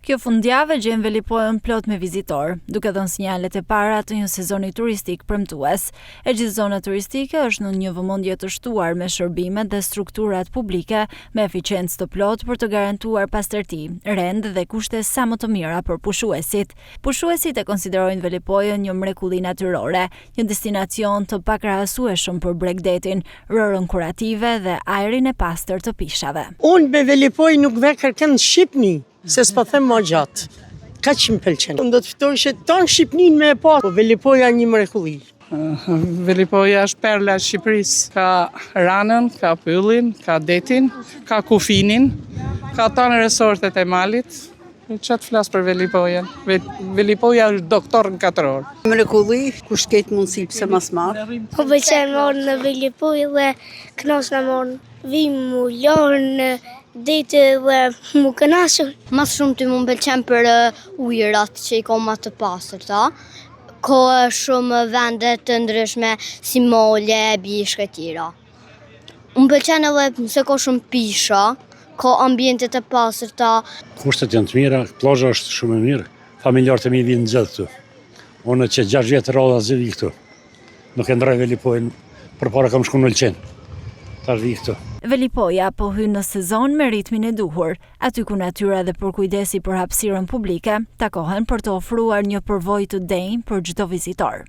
Kjo fundjavë gjen Velipojën plot me vizitor, duke dhënë sinjalet e para të një sezoni turistik premtues. E gjithë zona turistike është në një vëmendje të shtuar me shërbimet dhe strukturat publike me eficiencë të plotë për të garantuar pastërti, rend dhe kushte sa më të mira për pushuesit. Pushuesit e konsiderojnë Velipojën një mrekulli natyrore, një destinacion të pakrahasueshëm për bregdetin, rërën kurative dhe ajrin e pastër të pishave. Unë me Velipojë nuk ve kërkën Shqipni. Se s'po them më gjatë, ka që më pëlqen. Unë do të fitoj që tonë Shqipnin me e pa, po Velipoja një mrekulli. Velipoja është perla e Shqipërisë. Ka ranën, ka pyllin, ka detin, ka kufinin, ka tonë resortet e malit. Që të flasë për Velipojen? Velipoja është doktor në 4 orë. Mrekulli, kush ketë mundësi pse mas marë. Po pëlqen morë në Velipojë dhe kënaqesh në morë. Vim mu lorë dite dhe mu kënaqur. Mas shumë ty mu pëlqen për ujërat që i ka më të pastërta. Ka shumë vende të ndryshme si mole, bishke e tjera. Më pëlqen edhe se ka shumë pisha, ka ambientet e pastërta. Kushtet janë të mira, plazha është shumë e mirë. Familjarët e mi vinë gjithë këtu. Unë që 6 vjetë rrodha zë vi këtu. Nuk e ndroj Velipojën, përpara kam shku në Elqen. Tash vi këtu. Velipoja po hyn në sezon me ritmin e duhur, aty ku natyra dhe përkujdesi për hapësirën publike takohen për të ofruar një përvojë të denjë për çdo vizitor.